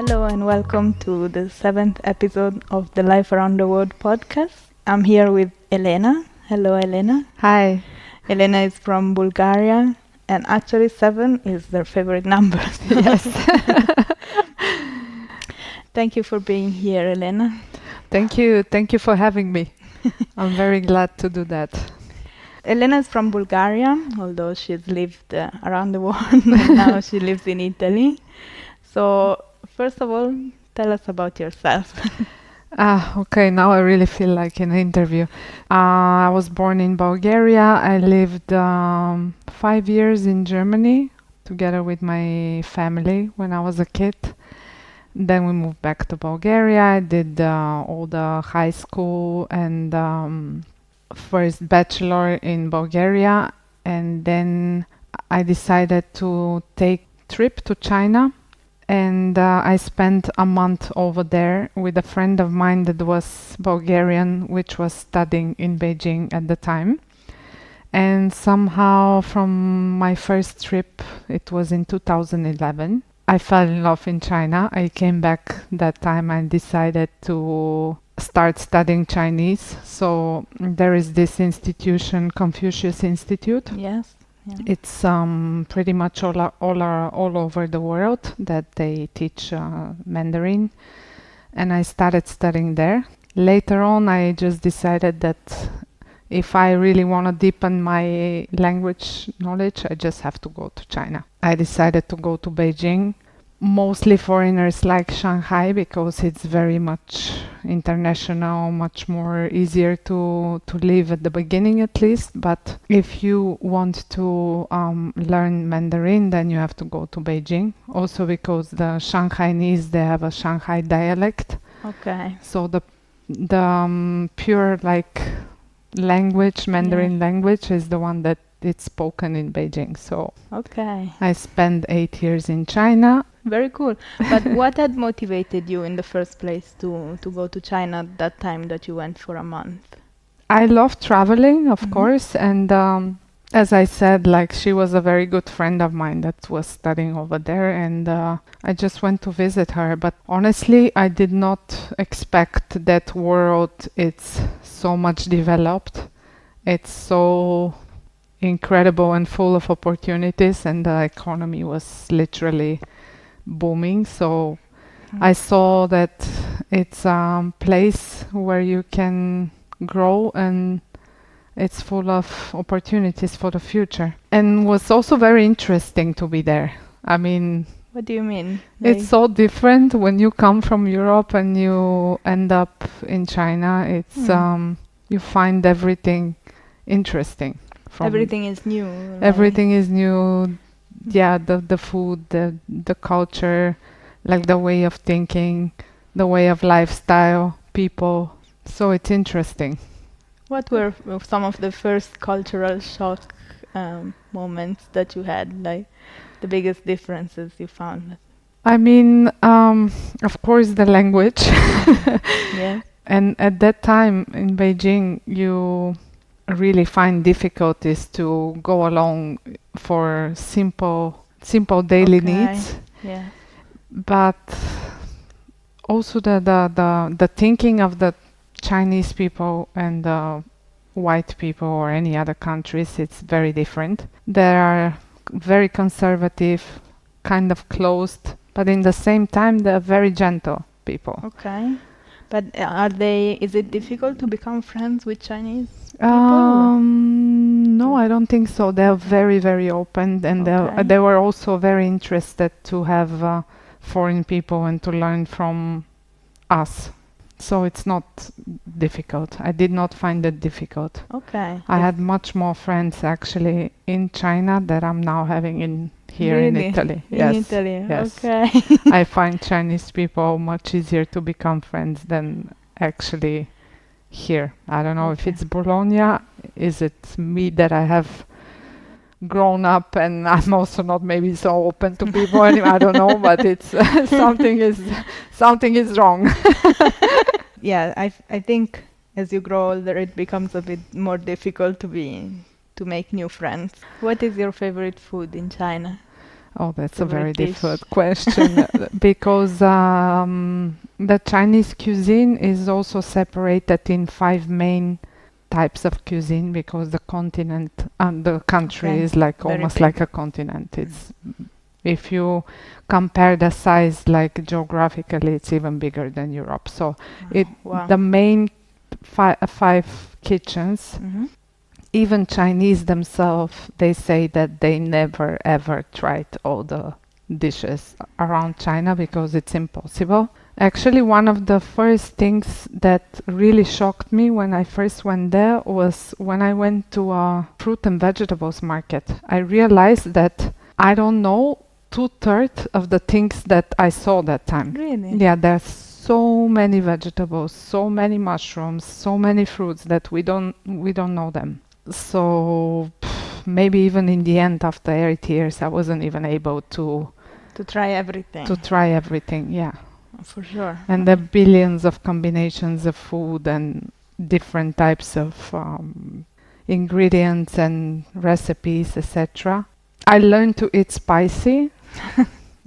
Hello and welcome to the 7th episode of the Life Around the World podcast. I'm here with Elena. Hello, Elena. Hi. Elena is from Bulgaria, and actually 7 is their favorite number. Yes. Thank you for being here, Elena. Thank you. Thank you for having me. I'm very glad to do that. Elena is from Bulgaria, although she's lived around the world, and now she lives in Italy. So, first of all, tell us about yourself. Okay, now I really feel like an interview. I was born in Bulgaria. I lived 5 years in Germany together with my family when I was a kid. Then we moved back to Bulgaria. I did all the high school and first bachelor in Bulgaria. And then I decided to take trip to China. And I spent a month over there with a friend of mine that was Bulgarian, which was studying in Beijing at the time. And somehow from my first trip, it was in 2011, I fell in love in China. I came back that time and decided to start studying Chinese. So there is this institution, Confucius Institute. Yes. Yeah. It's pretty much all over the world that they teach Mandarin, and I started studying there. Later on, I just decided that if I really want to deepen my language knowledge, I just have to go to China. I decided to go to Beijing. Mostly foreigners like Shanghai because it's very much international, much more easier to live at the beginning at least. But if you want to learn Mandarin, then you have to go to Beijing. Also because the Shanghainese, they have a Shanghai dialect. Okay. So the pure like language, Mandarin language is the one that it's spoken in Beijing. So Okay. I spent 8 years in China. Very cool. But what had motivated you in the first place to go to China at that time that you went for a month? I love traveling, of Mhm. course, and as I said, like she was a very good friend of mine that was studying over there, and I just went to visit her. But honestly, I did not expect that world. It's so much developed. It's so incredible and full of opportunities, and the economy was literally booming. So I saw that it's a place where you can grow and it's full of opportunities for the future. And was also very interesting to be there. I mean, What do you mean? it's so different when you come from Europe and you end up in China. It's you find everything interesting. Everything is new. Right? Everything is new. Yeah, the food, the culture, like the way of thinking, the way of lifestyle, people. So it's interesting. What were some of the first cultural shock moments that you had? Like the biggest differences you found? I mean, of course, the language. Yeah. And at that time in Beijing, you really find difficulties to go along for simple daily needs. Yeah. But also the thinking of the Chinese people and the white people or any other countries, it's very different. They are very conservative, kind of closed, but in the same time they're very gentle people. Okay. But is it difficult to become friends with Chinese people? No, I don't think so. They're very, very open, and Okay. they were also very interested to have foreign people and to learn from us. So it's not difficult. I did not find it difficult. Okay. I had much more friends actually in China that I'm now having here in Really? Italy. In Yes. Italy. Yes. Okay. I find Chinese people much easier to become friends than actually here. I don't know if Okay. it's Bologna. Is it me that I have grown up and I'm also not maybe so open to people anymore? I don't know, but it's something is wrong. Yeah, I think as you grow older, it becomes a bit more difficult to make new friends. What is your favorite food in China? Oh, that's a very favorite dish? difficult question because the Chinese cuisine is also separated in five main types of cuisine because the continent and the country Okay. is like Very almost big. like a continent. It's if you compare the size like geographically, it's even bigger than Europe. So it Wow. the main five kitchens, Mm-hmm. even Chinese themselves, they say that they never ever tried all the dishes around China because it's impossible. Actually, one of the first things that really shocked me when I first went there was when I went to a fruit and vegetables market. I realized that I don't know two-thirds of the things that I saw that time. Really? Yeah, there's so many vegetables, so many mushrooms, so many fruits that we don't know them. So maybe even in the end, after 8 years, I wasn't even able To try everything. to try everything. Yeah, For sure. and the billions of combinations of food and different types of ingredients and recipes, etc. I learned to eat spicy.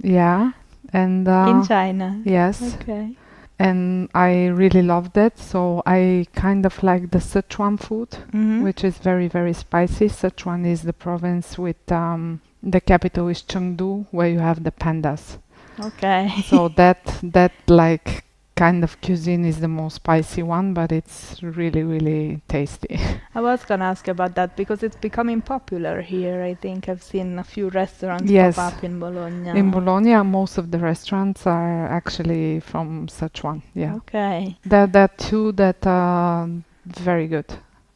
Yeah, and In China. yes, Okay. and I really loved it. So I kind of like the Sichuan food, Mm-hmm. which is very, very spicy. Sichuan is the province with the capital is Chengdu, where you have the pandas. Okay. So that like kind of cuisine is the most spicy one, but it's really, really tasty. I was gonna ask about that because it's becoming popular here. I think I've seen a few restaurants Yes. pop up in Bologna. In Bologna, most of the restaurants are actually from Sichuan. Yeah, Okay. there are two that are very good,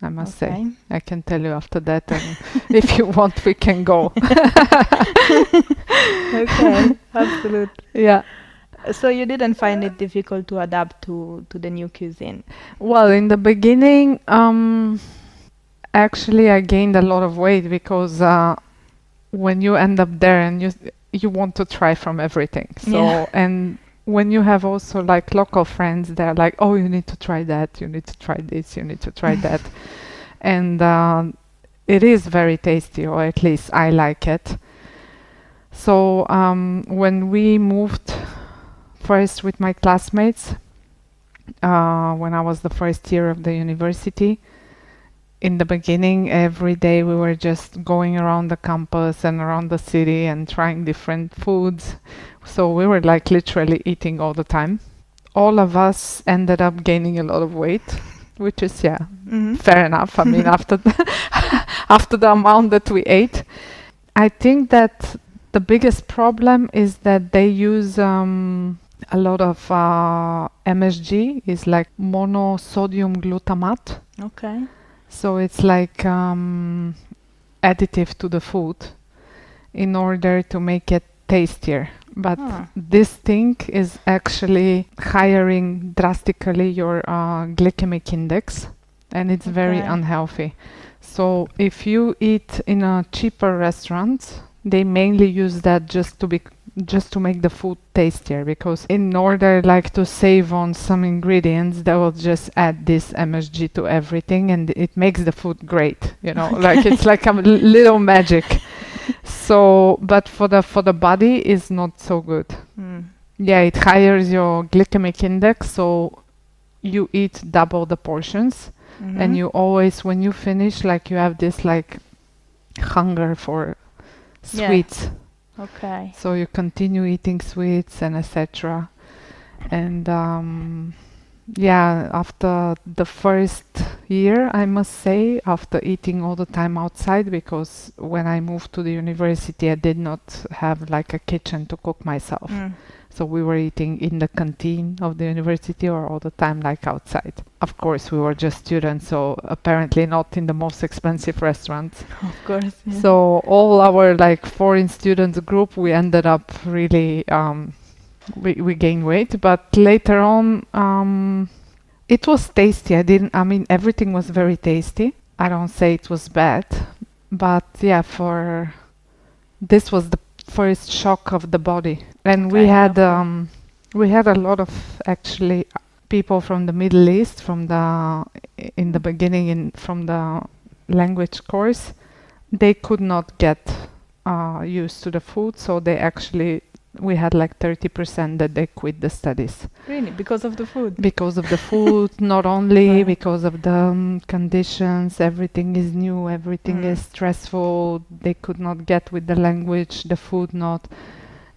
I must say. Okay. I can tell you after that, and if you want, we can go. Okay. Absolutely. Yeah. So you didn't find it difficult to adapt to the new cuisine? Well, in the beginning, actually, I gained a lot of weight because when you end up there and you want to try from everything. So Yeah. and when you have also like local friends, they're like, oh, you need to try that, you need to try this, you need to try that, and it is very tasty, or at least I like it. So when we moved first with my classmates, when I was the first year of the university, in the beginning, every day we were just going around the campus and around the city and trying different foods. So we were like literally eating all the time. All of us ended up gaining a lot of weight, which is, yeah, Mm-hmm. fair enough. I mean, after after the amount that we ate, I think that the biggest problem is that they use a lot of MSG, is like monosodium glutamate. Okay. So it's like additive to the food in order to make it tastier. But Ah. this thing is actually hiring drastically your glycemic index, and it's very Okay. unhealthy. So if you eat in a cheaper restaurant, they mainly use that just to make the food tastier, because in order like to save on some ingredients, they will just add this MSG to everything, and it makes the food great, like it's like a little magic. So but for the body is not so good. Mm. Yeah, it hires your glycemic index, so you eat double the portions, Mhm. and you always, when you finish, like you have this like hunger for Yeah. sweets. Okay. So you continue eating sweets and etc. And yeah, after the first year, I must say, after eating all the time outside, because when I moved to the university, I did not have like a kitchen to cook myself. Mm. So we were eating in the canteen of the university or all the time like outside. Of course, we were just students, so apparently not in the most expensive restaurants. Of course. Yeah. So all our like foreign students group, we ended up really we gained weight, but later on it was tasty. I mean everything was very tasty. I don't say it was bad, but yeah, for this was the first shock of the body. And we Okay, had okay. we had a lot of actually people from the Middle East in the beginning from the language course. They could not get used to the food, so they actually we had like 30% that they quit the studies Really? Because of the food? because of the food, not only Right. because of the conditions. Everything is new, everything is stressful. They could not get with the language, the food not.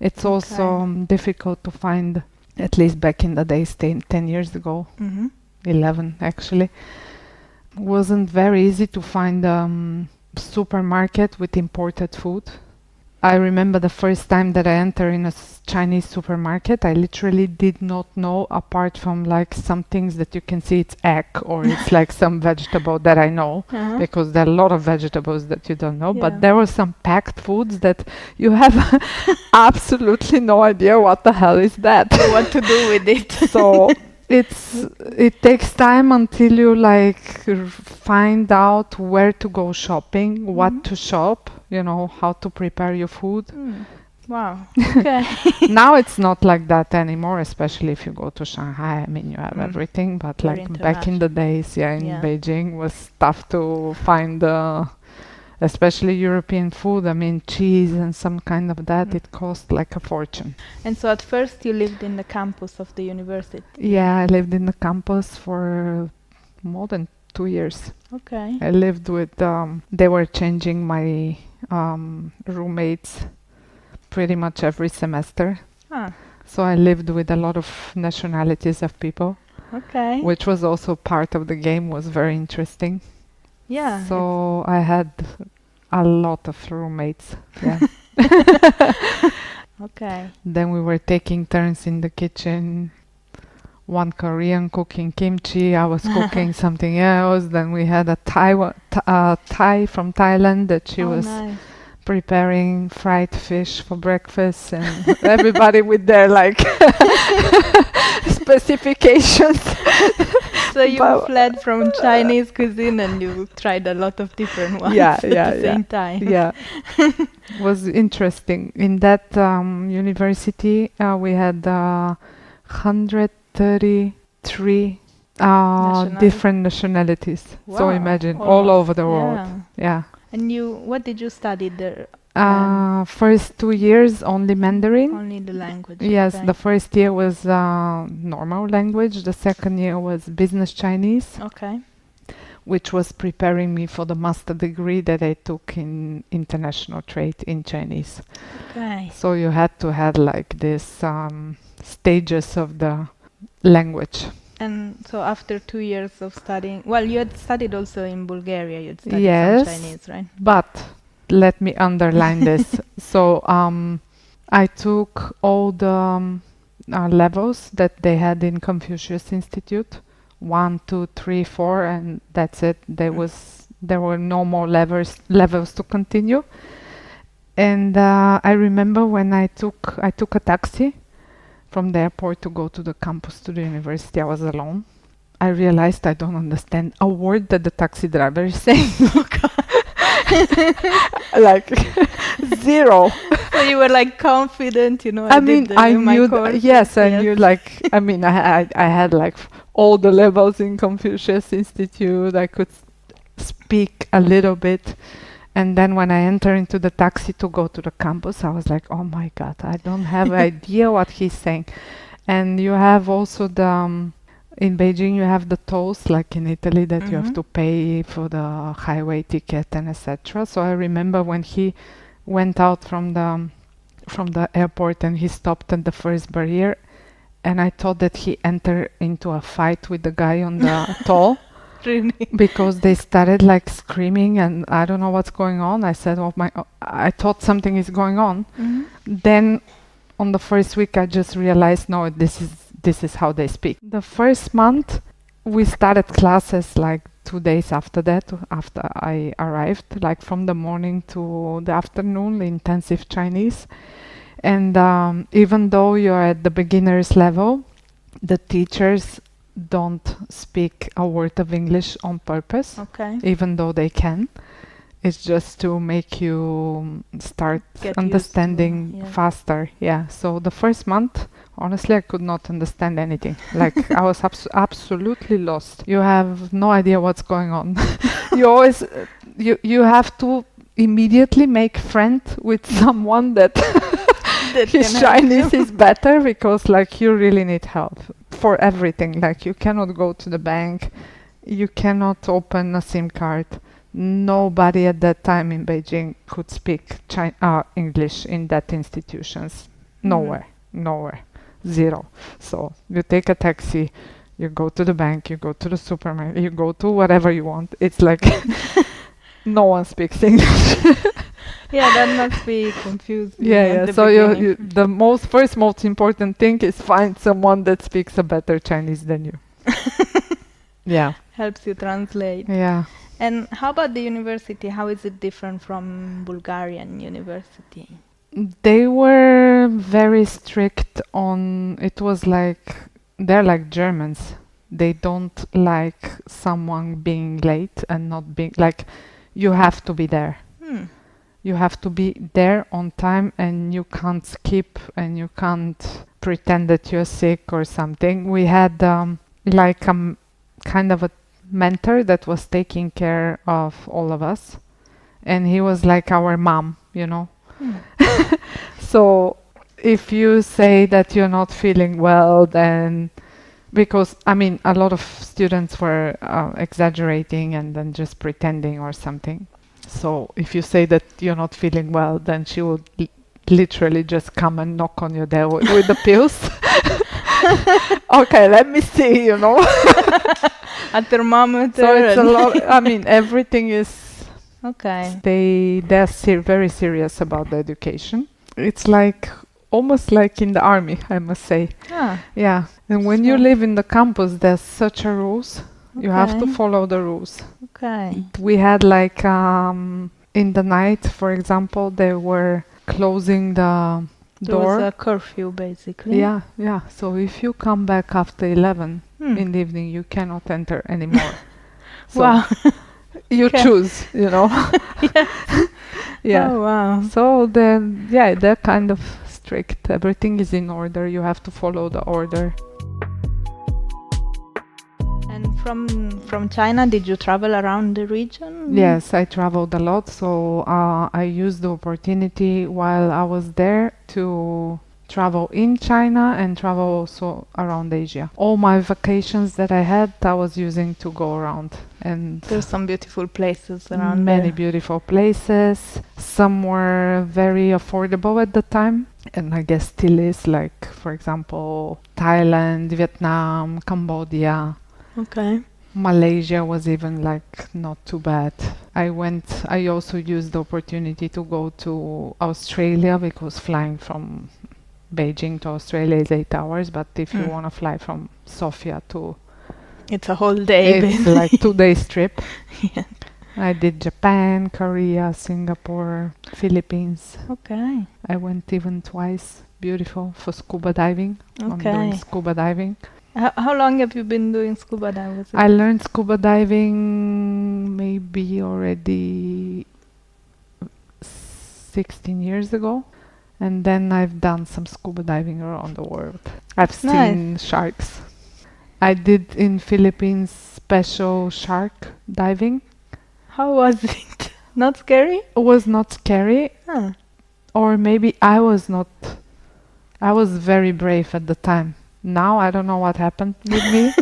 It's also Okay. difficult to find, at least back in the days, 10 years ago, Mm-hmm. 11 actually, wasn't very easy to find supermarket with imported food. I remember the first time that I entered in a Chinese supermarket, I literally did not know, apart from like some things that you can see it's egg or it's like some vegetable that I know, Uh-huh. because there are a lot of vegetables that you don't know, Yeah. but there were some packed foods that you have absolutely no idea what the hell is that. What to do with it? So it takes time until you like find out where to go shopping, what Mhm. to shop, you know, how to prepare your food. Mm. Wow. Okay. Now it's not like that anymore, especially if you go to Shanghai. I mean, you have Mm. everything, but Very like back in the days, yeah, in Yeah. Beijing was tough to find especially European food. I mean, cheese and some kind of that, Mm. it cost like a fortune. And so at first you lived in the campus of the university. Yeah, I lived in the campus for more than 2 years. Okay. I lived with, they were changing my roommates pretty much every semester. Ah, So I lived with a lot of nationalities of people, okay. which was also part of the game, was very interesting. Yeah. So I had a lot of roommates. Yeah. Okay. Then we were taking turns in the kitchen. One Korean cooking kimchi, I was cooking something else. Then we had a Thai from Thailand that she Oh, was nice. preparing fried fish for breakfast, and everybody with their like specifications. So you But- fled from Chinese cuisine and you tried a lot of different ones Yeah, at yeah, the yeah. same time. Yeah, was interesting. In that university, we had 133 different nationalities. So Wow, imagine all almost, over the world. yeah. Yeah. And what did you study there? First 2 years only Mandarin. Only the language. Yes, Okay. the first year was normal language. The second year was business Chinese, Okay. which was preparing me for the master degree that I took in international trade in Chinese. Okay. So you had to have like this stages of the language. And so after 2 years of studying, well, you had studied also in Bulgaria. You had studied Yes. some Chinese, right? But let me underline this. So I took all the levels that they had in Confucius Institute, 1, 2, 3, 4, and that's it. There were no more levels to continue. And I remember when I took a taxi from the airport to go to the campus to the university. I was alone. I realized I don't understand a word that the taxi driver is saying. Like zero. So you were like confident, you know. I mean, I knew. Yes, I Yes. knew. Like, I mean, I had like all the levels in Confucius Institute. I could speak a little bit. And then when I enter into the taxi to go to the campus, I was like, oh my God, I don't have idea what he's saying. And you have also the, in Beijing, you have the tolls, like in Italy, that you have to pay for the highway ticket and etc. So I remember when he went out from the airport and he stopped at the first barrier, and I thought that he entered into a fight with the guy on the toll. Really? Because they started like screaming and I don't know what's going on. I said, I thought something is going on. Then on the first week I just realized, no, this is how they speak. The first month we started classes like 2 days after that, after I arrived, like from the morning to the afternoon, intensive Chinese. And even though you're at the beginner's level, the teachers don't speak a word of English on purpose, Okay. even though they can. It's just to make you start Get understanding used to, yeah. faster. Yeah. So the first month, honestly, I could not understand anything. Like I was absolutely lost. You have no idea what's going on. You always, you have to immediately make friend with someone that That his can help Chinese you. is better, because like you really need help for everything. Like you cannot go to the bank, you cannot open a SIM card. Nobody at that time in Beijing could speak English in that institutions. Mm. Nowhere, zero. So you take a taxi, you go to the bank, you go to the supermarket, you go to whatever you want. It's like no one speaks English. Yeah, that must be confusing Yeah, at yeah. the So beginning. the most important thing is find someone that speaks a better Chinese than you. Yeah, Helps you translate. yeah. And how about the university? How is it different from Bulgarian university? They were very strict on. It was like they're like Germans. They don't like someone being late and not being like. You have to be there. Hmm. You have to be there on time, and you can't skip, and you can't pretend that you're sick or something. We had like kind of a mentor that was taking care of all of us, and he was like our mom, you know. Hmm. So if you say that you're not feeling well, then because I mean a lot of students were exaggerating and then just pretending or something. So if you say that you're not feeling well, then she would literally just come and knock on your door with the pills. Okay, let me see, you know. A thermometer. So it's a and- lot. I mean, everything is. Okay. They're very serious about the education. It's like almost like in the army, I must say. Ah, Yeah. And when you So- live in the campus, there's such a rules. You have to Okay. follow the rules. okay. We had like in the night, for example, they were closing the There was door. a curfew basically. Yeah, yeah. So if you come back after 11 Hmm. in the evening, you cannot enter anymore. So Wow. you Okay. choose, you know. Yeah. Oh wow. So then, yeah, they're kind of strict. Everything is in order. You have to follow the order. And from China, did you travel around the region? Yes, I traveled a lot, so I used the opportunity while I was there to travel in China and travel also around Asia. All my vacations that I had, I was using to go around, and There's some beautiful places around many there. beautiful places. Some were very affordable at the time, and I guess still is, like for example Thailand, Vietnam, Cambodia. Okay. Malaysia was even like not too bad. I also used the opportunity to go to Australia, because flying from Beijing to Australia is 8 hours, but if you Mm. want to fly from Sofia to, It's a whole day. it's like 2 days trip. Yeah. I did Japan, Korea, Singapore, Philippines. Okay. I went even twice. Beautiful for scuba diving. I'm doing Okay. scuba diving. How long have you been doing scuba diving? I learned scuba diving maybe already 16 years ago, and then I've done some scuba diving around the world. I've Nice. seen sharks. I did in Philippines special shark diving. How was it? Not scary? It was not scary, Huh. or maybe I was not. I was very brave at the time. Now I don't know what happened with me.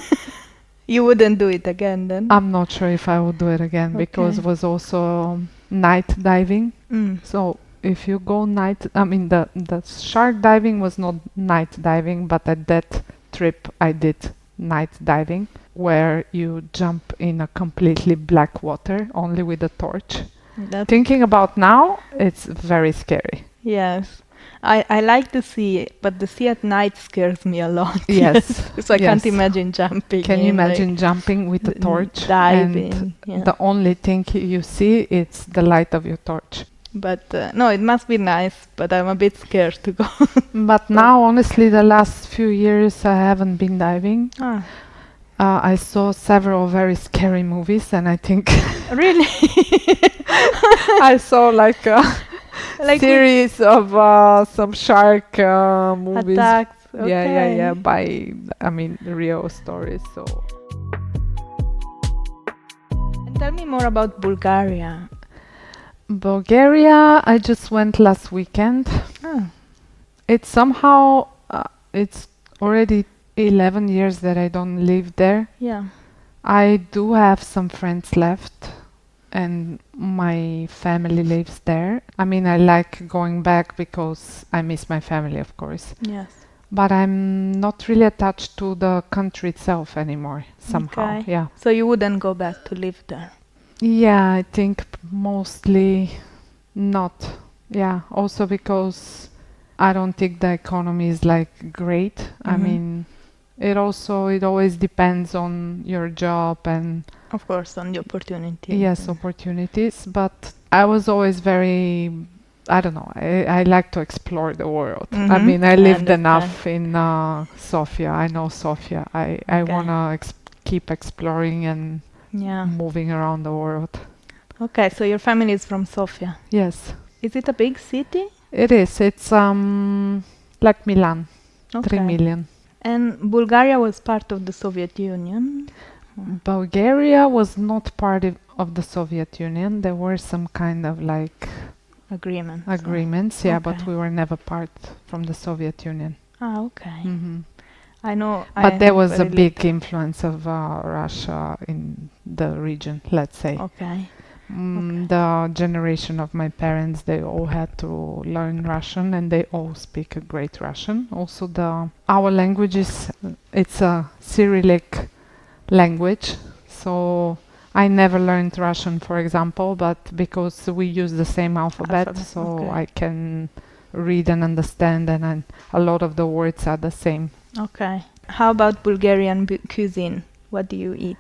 You wouldn't do it again then? I'm not sure if I would do it again, because it Okay. was also night diving. Mm. So if you go night, I mean the shark diving was not night diving, but at that trip I did night diving, where you jump in a completely black water only with a torch. That, Thinking about now, it's very scary. yes. I like the sea, but the sea at night scares me a lot. Yes. So I can't yes. imagine jumping. Can you in, like, imagine jumping with a torch diving? and Yeah. the only thing you see is the light of your torch? But no, it must be nice, but I'm a bit scared to go. But now, honestly, the last few years I haven't been diving. Ah, I saw several very scary movies, and I think really? I saw like a Like series of some shark movies. attacks. Yeah, Okay. by, I mean, real stories. So And tell me more about Bulgaria. Bulgaria, I just went last weekend. Ah, It's somehow, it's already 11 years that I don't live there. yeah. I do have some friends left, and my family lives there. I mean, I like going back because I miss my family, of course. Yes. But I'm not really attached to the country itself anymore, somehow. Okay. Yeah. So you wouldn't go back to live there? Yeah, I think mostly not. Yeah, also because I don't think the economy is like great. I Mhm. mean, it always depends on your job and Of course, on the opportunity. yes, opportunities. But I was always very, I don't know, I like to explore the world. I Mhm. mean, I I lived understand. enough in Sofia. I know Sofia. I Okay. want to keep exploring and Yeah. moving around the world. Okay, so your family is from Sofia. Yes, Is it a big city? it is. It's like Milan, 3 Okay. million. And Bulgaria was part of the Soviet Union? Bulgaria was not part of the Soviet Union. There were some kind of like Agreement. agreements, yeah, but Okay. we were never part from the Soviet Union. Ah, okay. Hmm. I know. But there was a very big little. influence of Russia in the region, let's say. Okay. The generation of my parents, they all had to learn Russian, and they all speak a great Russian. Also, our language is it's a Cyrillic language, so I never learned Russian, for example, but because we use the same alphabet, so Okay. I can read and understand, and a lot of the words are the same. Okay. How about Bulgarian cuisine? What do you eat?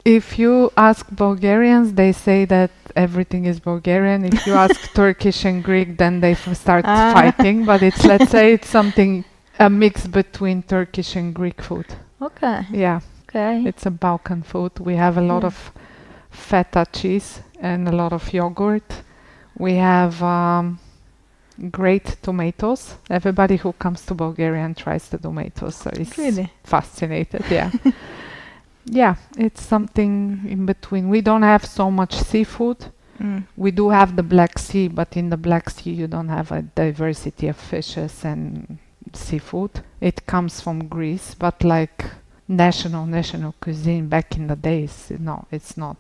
If you ask Bulgarians, they say that everything is Bulgarian. If you ask Turkish and Greek, then they start Ah. fighting. But it's, let's say, it's something, a mix between Turkish and Greek food. Okay. Yeah, Okay. it's a Balkan food. We have a lot Yeah. of feta cheese and a lot of yogurt. We have great tomatoes. Everybody who comes to Bulgaria and tries the tomatoes is Really? fascinated. Yeah. Yeah, it's something in between. We don't have so much seafood. Mm. We do have the Black Sea, but in the Black Sea you don't have a diversity of fishes and seafood. It comes from Greece, but like national cuisine back in the days, no, it's not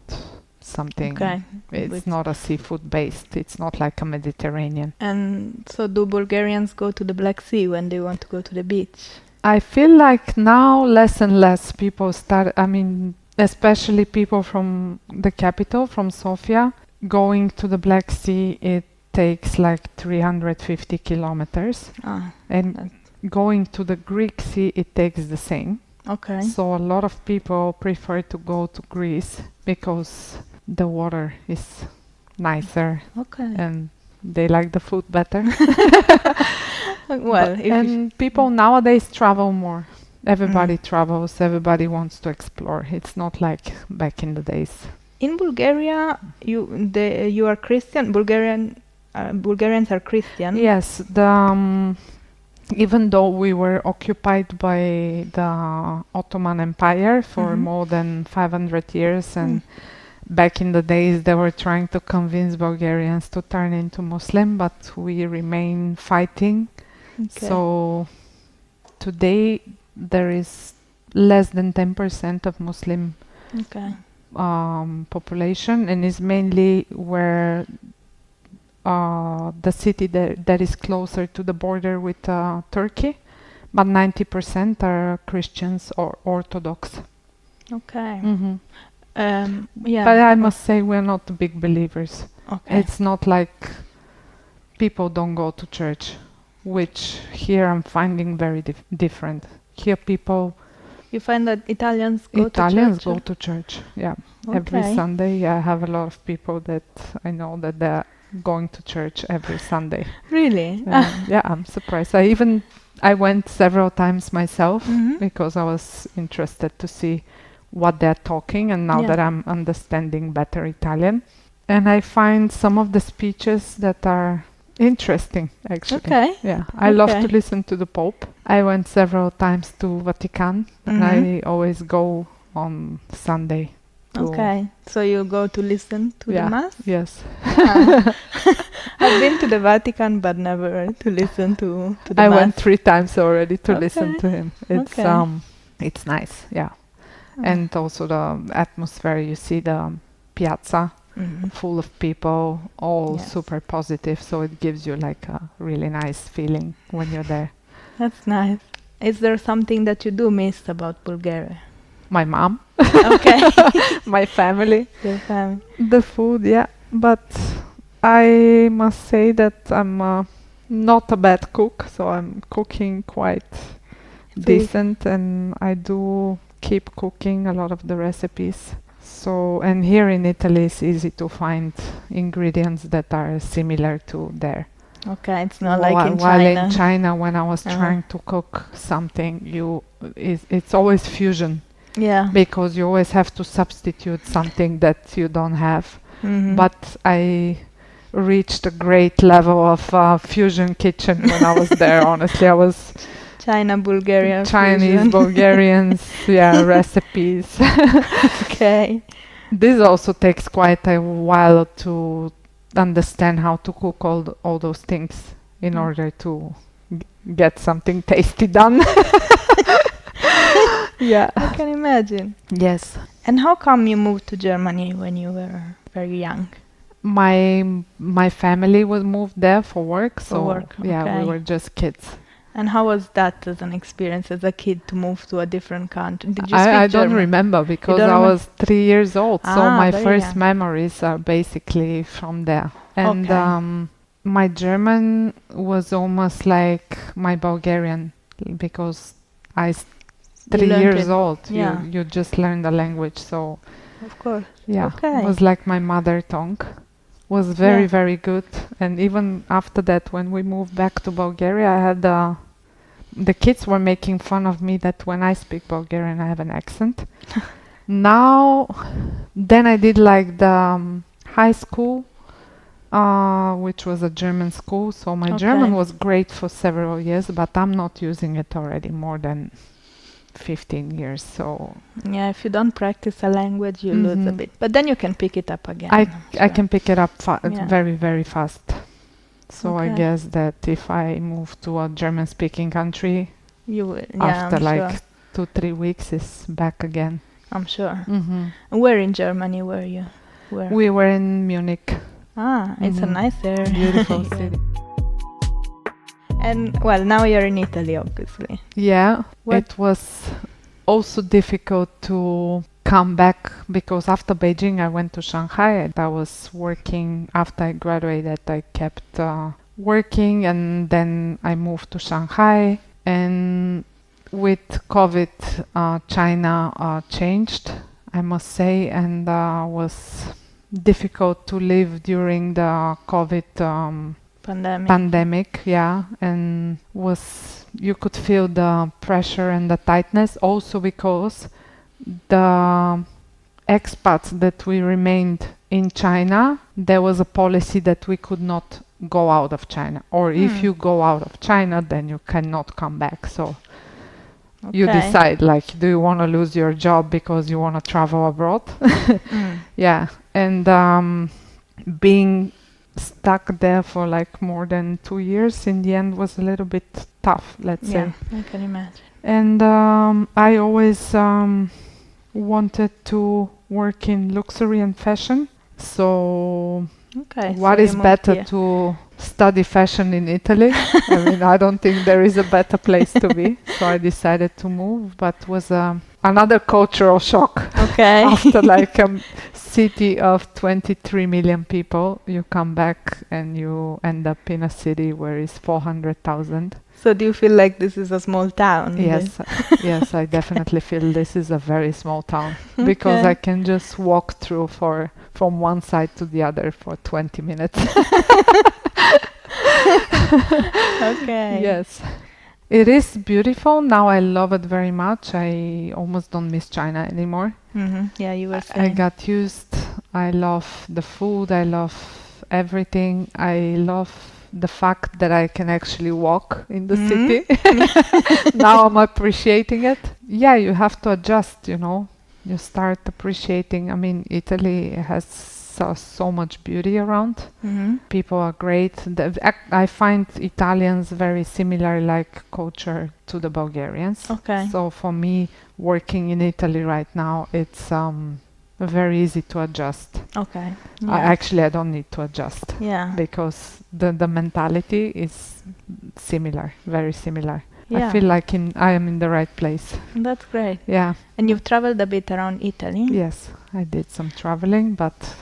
something. Okay. It's not a seafood based. It's not like a Mediterranean. And so do Bulgarians go to the Black Sea when they want to go to the beach? I feel like now less and less people start, I mean, especially people from the capital, from Sofia, going to the Black Sea, it takes like 350 kilometers. Ah, And going to the Greek Sea, it takes the same. okay. So a lot of people prefer to go to Greece because the water is nicer Okay. and they like the food better. Well, And people nowadays travel more. Everybody travels, everybody wants to explore. It's not like back in the days. in Bulgaria, you are Christian. Bulgarians are Christian. Yes, even though we were occupied by the Ottoman Empire for Mhm. more than 500 years, and back in the days they were trying to convince Bulgarians to turn into Muslim, but we remain fighting. Okay. So today there is less than 10% of Muslim Okay. population, and is mainly where the city that is closer to the border with Turkey, but 90% are Christians or Orthodox. Okay. Hmm. Yeah. But I must say we're not big believers. Okay. It's not like people don't go to church, which here I'm finding very different. Here people, You find that Italians go Italians to church? go to church, yeah. Every Okay. Sunday I have a lot of people that I know that they're going to church every Sunday. Really? Yeah, I'm surprised. I went several times myself Mhm. because I was interested to see what they're talking, and now Yeah. that I'm understanding better Italian, and I find some of the speeches that are interesting actually. Okay. Yeah, I love Okay. to listen to the Pope. I went several times to Vatican, and Mhm. I always go on Sunday to Okay, so you go to listen to the mass? yes. Ah. I've been to the Vatican, but never to listen to the I mass. went 3 times already to listen Okay. to him. Okay. It's nice, yeah. Ah. And also the atmosphere, you see the piazza Mhm. full of people, all Yes. super positive, so it gives you like a really nice feeling when you're there. That's nice. Is there something that you do miss about Bulgaria? My mom, Okay. my family, Your family. the food, yeah. But I must say that I'm not a bad cook, so I'm cooking quite decent, and I do keep cooking a lot of the recipes. So, and here in Italy it's easy to find ingredients that are similar to there. Okay, it's not like in While China. in China, when I was Uh-huh. trying to cook something, it's always fusion, Yeah. because you always have to substitute something that you don't have. Mhm. But I reached a great level of fusion kitchen when I was there. Honestly, I was China, Bulgaria, Chinese, fusion. Bulgarians, yeah, recipes. Okay. This also takes quite a while to understand how to cook all those things in Mm. order to get something tasty done. Yeah. I can imagine. Yes. And how come you moved to Germany when you were very young? My family was moved there for work, For so work, yeah, okay. we were just kids. And how was that as an experience as a kid to move to a different country? Did you speak I don't German? remember because don't I remem- was 3 years old, so Ah, my very first young. memories are basically from there. And Okay. my German was almost like my Bulgarian, because You 3 years learned it. old, Yeah. you just learn the language. So Of course. yeah, Okay. it was like my mother tongue. Was very, Yeah. very good. And even after that, when we moved back to Bulgaria, I had the kids were making fun of me that when I speak Bulgarian, I have an accent. Now, then I did like the high school, which was a German school. So my German Okay. was great for several years, but I'm not using it already more than 15 years. So Yeah, if you don't practice a language, you lose a Mhm. bit. But then you can pick it up again. I I'm I sure. can pick it up Yeah. very, very fast. So I Okay. guess that if I move to a German-speaking country, You will. Yeah, after I'm like sure. 2-3 weeks, it's back again. I'm sure. Hmm. Where in Germany were you? Where? We were in Munich. Ah, it's a Mhm. nice area. Beautiful Yeah. city. And well, now you're in Italy, obviously. Yeah, What- it was also difficult to come back because after Beijing, I went to Shanghai and I was working. After I graduated, I kept working, and then I moved to Shanghai. And with COVID, China changed, I must say, and was difficult to live during the COVID pandemic, yeah, and was you could feel the pressure and the tightness also because the expats that we remained in China, there was a policy that we could not go out of China, or if Hmm. you go out of China, then you cannot come back. So you Okay. decide, like, do you want to lose your job because you want to travel abroad? Mm. Yeah, and being stuck there for like more than 2 years in the end was a little bit tough, let's Yeah, say. I can imagine. And I always wanted to work in luxury and fashion. So Okay. what so is you moved better here. to study fashion in Italy? I mean, I don't think there is a better place to be. So I decided to move, but was another cultural shock. Okay. After like a city of 23 million people, you come back and you end up in a city where it's 400,000. So do you feel like this is a small town? Yes, yes, I definitely feel this is a very small town because I Okay. can just walk through from one side to the other for 20 minutes. Okay. Yes. It is beautiful. Now I love it very much. I almost don't miss China anymore. Yeah, you were I saying. got used. I love the food. I love everything. I love the fact that I can actually walk in the city. Now I'm appreciating it. Yeah, you have to adjust, you start appreciating. I mean, Italy has so much beauty around. Mm-hmm. People are great. I find Italians very similar, like culture to the Bulgarians. Okay. So for me, working in Italy right now, it's very easy to adjust. Okay. I don't need to adjust Yeah. because the mentality is similar, very similar. Yeah. I feel like I am in the right place. That's great. Yeah. And you've traveled a bit around Italy? Yes, I did some traveling, but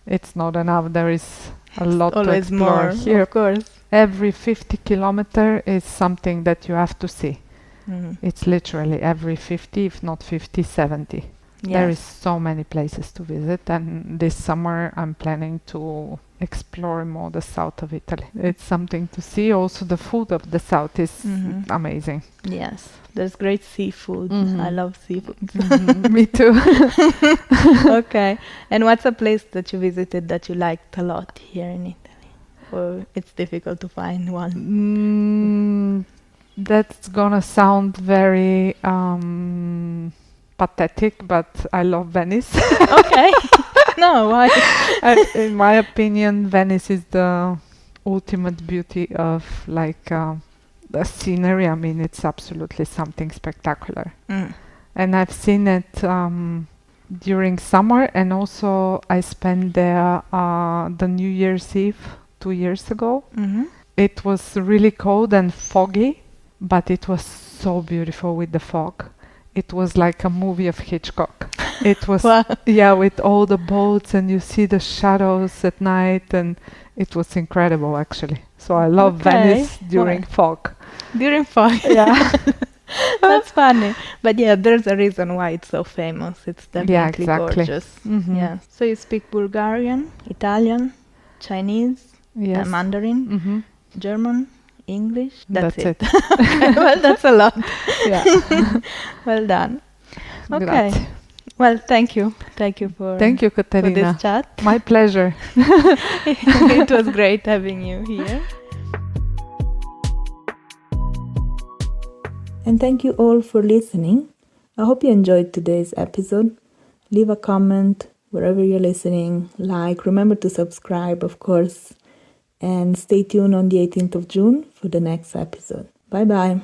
it's not enough. There is a lot to Always explore more, here. of course. Every 50 kilometer is something that you have to see. Mm. It's literally every 50, if not 50, 70. Yes. There is so many places to visit, and this summer I'm planning to explore more the south of Italy. It's something to see. Also, the food of the south is amazing. Yes, there's great seafood. I love seafood. Me too. Okay. And what's a place that you visited that you liked a lot here in Italy? Or it's difficult to find one? That's gonna sound very pathetic, but I love Venice. Okay. No, why? In my opinion, Venice is the ultimate beauty of the scenery. I mean, it's absolutely something spectacular. And I've seen it during summer, and also I spent there the New Year's Eve 2 years ago. It was really cold and foggy, but it was so beautiful with the fog. It was like a movie of Hitchcock. It was, Wow. yeah, with all the boats, and you see the shadows at night, and it was incredible actually. So I love Venice during fog. During fog? Yeah. That's funny. But yeah, there's a reason why it's so famous. It's definitely gorgeous. Yeah. So you speak Bulgarian, Italian, Chinese, Yes. Mandarin, German, English. That's it. Okay, well, that's a lot. Yeah. Well done. Okay. Grazie. Well, thank you. Thank you for Katerina. this chat. My pleasure. It was great having you here. And thank you all for listening. I hope you enjoyed today's episode. Leave a comment wherever you're listening. Remember to subscribe, of course. And stay tuned on the 18th of June for the next episode. Bye-bye.